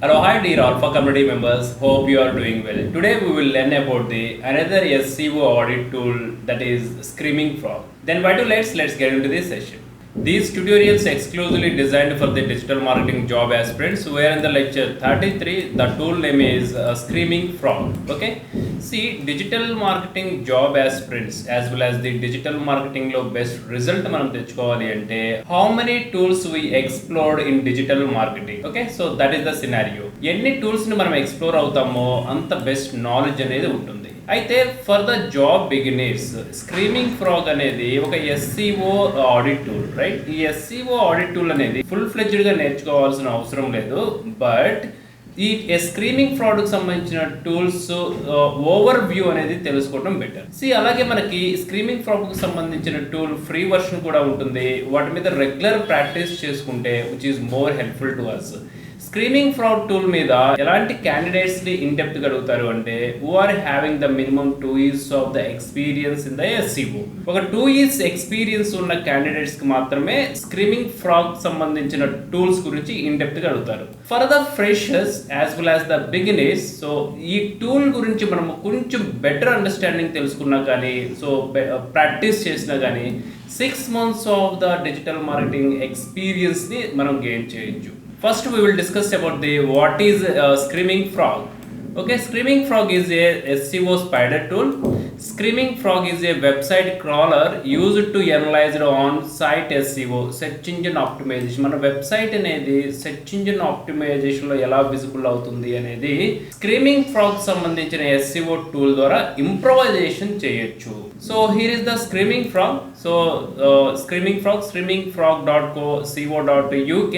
Hello, hi dear Alpha community members. Hope you are doing well. Today we will learn about the another SEO audit tool, that is Screaming Frog. Then why to let's get into this session. These tutorials exclusively designed for the digital marketing job aspirants. We are in the lecture 33. The tool name is Screaming Frog. Okay. See, digital marketing job aspirants as well as the digital marketing lo best result manam techukovali ante how many tools we explored in digital marketing. Okay, so that is the scenario. Enni tools ni manam explore avutamo anta best knowledge anedi untundi. అయితే for the job beginners screaming frog అనేది ఒక SCO audit tool, right? ఈ SCO audit tool అనేది full ఫ్లెడ్జ్డ్గా నేర్చుకోవాల్సిన అవసరం లేదు. But ఈ screaming ఫ్రాడ్కి సంబంధించిన టూల్స్ ఓవర్ వ్యూ అనేది తెలుసుకోవడం బెటర్. అలాగే మనకి స్క్రీమింగ్ ఫ్రాడ్కి సంబంధించిన టూల్ ఫ్రీ వర్షన్ కూడా ఉంటుంది. వాటి మీద రెగ్యులర్ ప్రాక్టీస్ చేసుకుంటే which is more helpful to us. Screaming frog tool మీద ఎలాంటి క్యాండిడేట్స్ ని ఇన్ డెప్త్ గా అడుగుతారు అంటే who are having the minimum 2 years of the experience in the SEO. ఒక 2 years ఎక్స్పీరియన్స్ ఉన్న క్యాండిడేట్స్ కి మాత్రమే స్క్రీమింగ్ ఫ్రాడ్ సంబంధించిన టూల్స్ గురించి ఇన్ డెప్త్ గా అడుగుతారు. For the freshers as well as the beginners, so ఈ టూల్ గురించి మనం కొంచెం బెటర్ అండర్స్టాండింగ్ తెలుసుకున్నా కానీ, సో ప్రాక్టీస్ చేసినా కానీ 6 months of the digital marketing experience ని మనం గెయిన్ చేయొచ్చు. First, we will discuss about the what is Screaming Frog. Okay, Screaming Frog is a SEO spider tool. Screaming Frog is a website crawler used to analyze on-site SEO, search engine optimization. మన website అనేది search engine optimisation లో ఎలా visible అవుతుంది అనేది screaming frog సంబంధించిన SEO tool ద్వారా improvisation చేయొచ్చు. So here is the screaming frog. So screaming frog, screamingfrog.co.uk.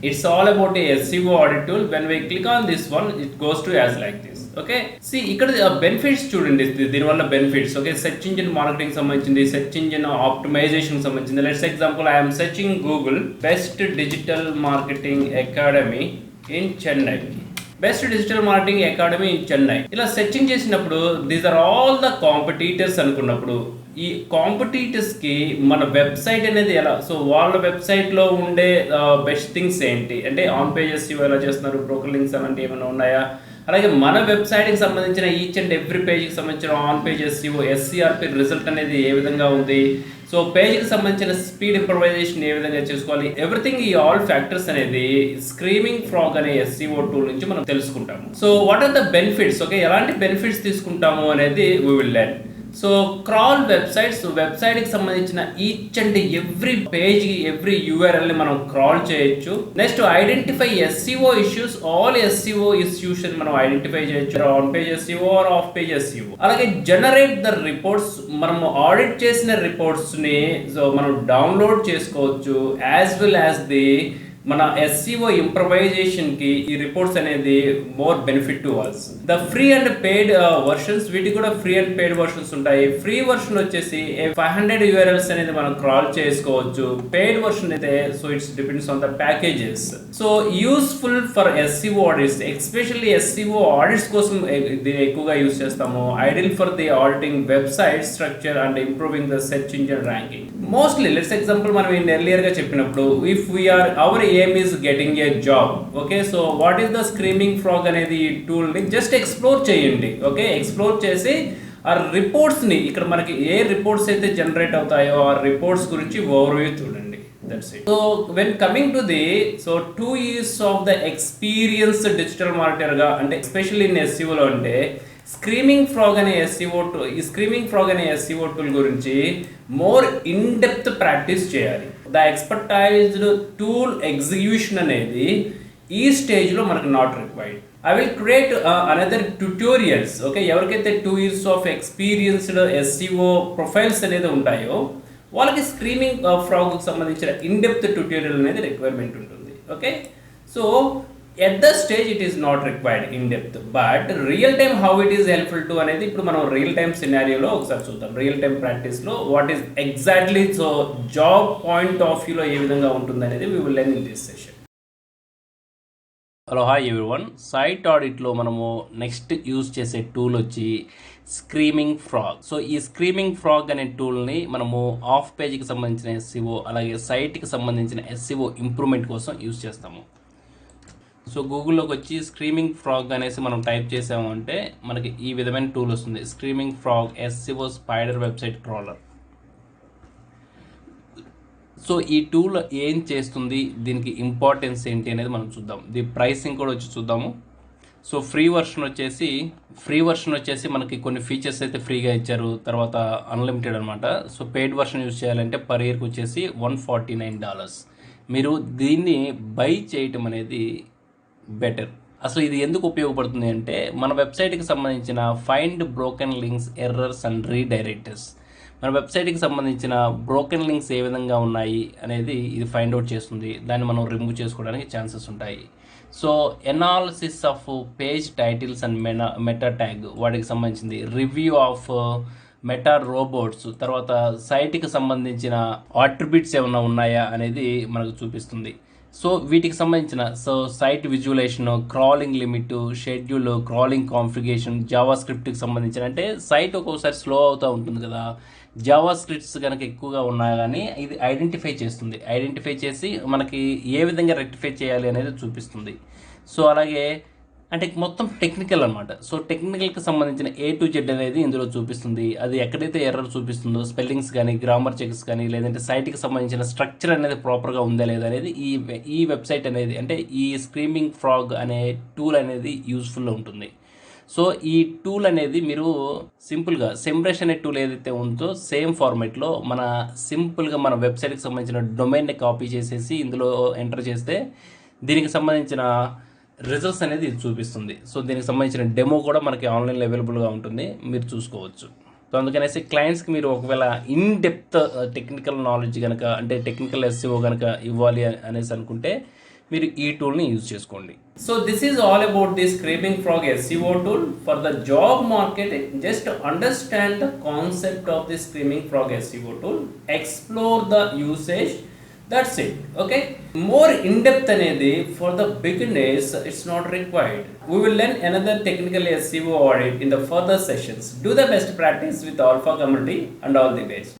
It's all about a SEO audit tool. When we click on this one, it goes to as like this. Okay, see ఇక్కడ benefits చూడండి, దీనివల్ల benefits. Okay, search engine marketing సంబంధించింది, search engine optimisation సంబంధించింది. Let's example, I'm searching Google best digital marketing academy in Chennai. Best digital marketing academy in Chennai ఇలా searching చేసినప్పుడు these are all the competitors అనుకున్నప్పుడు, ఈ కాంపిటీటర్స్కి మన వెబ్సైట్ అనేది ఎలా, సో వాళ్ళ వెబ్సైట్లో ఉండే బెస్ట్ థింగ్స్ ఏంటి అంటే ఆన్ పేజెస్ ఎలా చేస్తున్నారు, బ్రోకర్ లింక్స్ అలాంటివి ఏమైనా ఉన్నాయా, అలాగే మన వెబ్సైట్కి సంబంధించిన ఈచ్ అండ్ ఎవ్రీ పేజ్కి సంబంధించిన ఆన్ పేజ్ ఎస్సీఆర్పి రిజల్ట్ అనేది ఏ విధంగా ఉంది, సో పేజ్కి సంబంధించిన స్పీడ్ ఇంప్రొవైజేషన్ ఏ విధంగా చేసుకోవాలి, ఎవ్రీథింగ్ ఈ ఆల్ ఫ్యాక్టర్స్ అనేది స్క్రీమింగ్ ఫ్రాగ్ అనే ఎస్సీఓ టూల్ నుంచి మనం తెలుసుకుంటాము. So what are the benefits, okay, ఎలాంటి బెనిఫిట్స్ తీసుకుంటాము అనేది we will learn. So crawl websites, వెబ్సైట్కి సంబంధించిన each and every page, every యూఆర్ఎల్ని మనం క్రాల్ చేయొచ్చు. Next identify SEO issues, all SEO issues మనం ఐడెంటిఫై చేయొచ్చు, on page SEO or off page SEO. అలాగే జనరేట్ ద రిపోర్ట్స్, మనం ఆడిట్ చేసిన రిపోర్ట్స్ని సో మనం డౌన్లోడ్ చేసుకోవచ్చు, యాజ్ వెల్ యాజ్ ది మన ఎస్సీఓ ఇంప్రొవైజేషన్కి ఈ రిపోర్ట్స్ అనేది more benefit to us. The free and paid versions, వీటికి కూడా ఫ్రీ అండ్ పెయిడ్ వర్షన్స్ ఉంటాయి. ఫ్రీ వర్షన్ వచ్చేసి 500 URLs అనేది మనం క్రాల్ చేసుకోవచ్చు. పెయిడ్ వర్షన్ అయితే so it's depends on the packages. So useful for SEO audits, especially SEO audits కోసం దీన్ని ఎక్కువగా యూస్ చేస్తాము. Ideal for the auditing website structure and improving the search engine ranking. Mostly let's example, మనం earlier గా చెప్పినప్పుడు if we are our aim is getting a job. Okay, so what is the Screaming Frog అనేది ఈ tool ని just explore చేయండి. Okay, explore చేసి ఆ reports ని, ఇక్కడ మనకి ఏ రిపోర్ట్స్ అయితే జనరేట్ అవుతాయో ఆ రిపోర్ట్స్ గురించి ఓవర్వ్యూ చూడండి. That's it. So when coming to the 2 years of the experience digital marketer గా అంటే ఎస్పెషల్లీ ఇన్ SEO లో అంటే స్క్రీమింగ్ ఫ్రాగ్ అనే ఎస్సీఓ టూల్, ఈ స్క్రీమింగ్ ఫ్రాగ్ అనే ఎస్సీఓ టూల్ గురించి మోర్ ఇన్ డెప్త్ ప్రాక్టీస్ చేయాలి. ద ఎక్స్పర్టైజ్డ్ టూల్ ఎగ్జిక్యూషన్ అనేది ఈ స్టేజ్లో మనకు not required. I will create another tutorials. Okay, ఎవరికైతే 2 years of experienced SCO profiles అనేది ఉంటాయో వాళ్ళకి స్క్రీమింగ్ ఫ్రాగ్కి సంబంధించిన ఇన్ డెప్త్ ట్యూటోరియల్ అనేది రిక్వైర్మెంట్ ఉంటుంది. Okay, so at the stage it is not required in depth, but real time how it is helpful to అనేది ఇప్పుడు మనం రియల్ టైమ్ సినారియోలో ఒకసారి చూద్దాం. రియల్ టైమ్ ప్రాక్టీస్లో what is exactly so job point of వ్యూలో ఏ విధంగా ఉంటుంది అనేది we will learn in this session. Hello, hi everyone. Site ఆడిట్లో మనము నెక్స్ట్ యూజ్ చేసే టూల్ వచ్చి స్క్రీమింగ్ ఫ్రాగ్. సో ఈ స్క్రీమింగ్ ఫ్రాగ్ అనే టూల్ని మనము ఆఫ్ పేజ్కి సంబంధించిన ఎస్సీఓ అలాగే సైట్కి సంబంధించిన ఎస్సీఓ ఇంప్రూవ్మెంట్ కోసం యూజ్ చేస్తాము. సో గూగుల్లోకి వచ్చి స్క్రీమింగ్ ఫ్రాగ్ అనేసి మనం టైప్ చేసాము అంటే మనకి ఈ విధమైన టూల్ వస్తుంది, screaming frog SEO spider website crawler. So ఈ టూల్ ఏం చేస్తుంది, దీనికి ఇంపార్టెన్స్ ఏంటి అనేది మనం చూద్దాం. దీని ప్రైసింగ్ కూడా వచ్చి చూద్దాము. సో ఫ్రీ వర్షన్ వచ్చేసి మనకి కొన్ని ఫీచర్స్ అయితే ఫ్రీగా ఇచ్చారు, తర్వాత అన్లిమిటెడ్ అనమాట. సో పెయిడ్ వర్షన్ యూజ్ చేయాలంటే పర్ ఇయర్కి వచ్చేసి $149. మీరు దీన్ని బై చేయటం అనేది బెటర్. అసలు ఇది ఎందుకు ఉపయోగపడుతుంది అంటే మన వెబ్సైట్కి సంబంధించిన find broken links, errors and redirectors, మన వెబ్సైట్కి సంబంధించిన బ్రోకెన్ లింక్స్ ఏ విధంగా ఉన్నాయి అనేది ఇది ఫైండ్ అవుట్ చేస్తుంది. దాన్ని మనం రిమూవ్ చేసుకోవడానికి ఛాన్సెస్ ఉంటాయి. So analysis of page titles and meta tag వాటికి సంబంధించింది, రివ్యూ ఆఫ్ మెటా రోబోట్స్, తర్వాత సైట్కి సంబంధించిన అట్రిబ్యూట్స్ ఏమైనా ఉన్నాయా అనేది మనకు చూపిస్తుంది. సో వీటికి సంబంధించిన site visualisation, crawling limit, schedule, crawling configuration, జావా స్క్రిప్ట్కి సంబంధించిన, అంటే సైట్ ఒక్కోసారి స్లో అవుతూ ఉంటుంది కదా, జావా స్క్రిప్ట్స్ కనుక ఎక్కువగా ఉన్నా కానీ ఇది ఐడెంటిఫై చేసి మనకి ఏ విధంగా రెక్టిఫై చేయాలి అనేది చూపిస్తుంది. సో అలాగే అంటే మొత్తం టెక్నికల్ అనమాట. సో టెక్నికల్కి సంబంధించిన A to Z అనేది ఇందులో చూపిస్తుంది. అది ఎక్కడైతే ఎర్రర్ చూపిస్తుందో, స్పెల్లింగ్స్ కానీ, గ్రామర్ చెక్స్ కానీ, లేదంటే సైట్కి సంబంధించిన స్ట్రక్చర్ అనేది ప్రాపర్గా ఉందా లేదా అనేది ఈ వెబ్సైట్ అనేది, అంటే ఈ స్క్రీమింగ్ ఫ్రాగ్ అనే టూల్ అనేది యూస్ఫుల్గా ఉంటుంది. సో ఈ టూల్ అనేది మీరు సింపుల్గా సెమ్బ్రష్ అనే టూల్ ఏదైతే ఉందో సేమ్ ఫార్మేట్లో సింపుల్గా మన వెబ్సైట్కి సంబంధించిన డొమైన్ని కాపీ చేసేసి ఇందులో ఎంటర్ చేస్తే దీనికి సంబంధించిన రిజల్ట్స్ అనేది ఇది చూపిస్తుంది. సో దీనికి సంబంధించిన డెమో కూడా మనకి ఆన్లైన్లో అవైలబుల్గా ఉంటుంది, మీరు చూసుకోవచ్చు. సో అందుకనేసి క్లయింట్స్కి మీరు ఒకవేళ ఇన్ డెప్త్ టెక్నికల్ నాలెడ్జ్ కనుక, అంటే టెక్నికల్ SEO కనుక ఇవ్వాలి అనేసి అనుకుంటే మీరు ఈ టూల్ని యూజ్ చేసుకోండి. So this is all about the screaming frog SEO tool for the job market. Just understand the concept of the screaming frog SEO tool, explore the usage. That's it. Okay, more in-depth anedi for the beginners it's not required. We will learn another technical SEO audit in the further sessions. Do the best practice with Alpha community and all the best.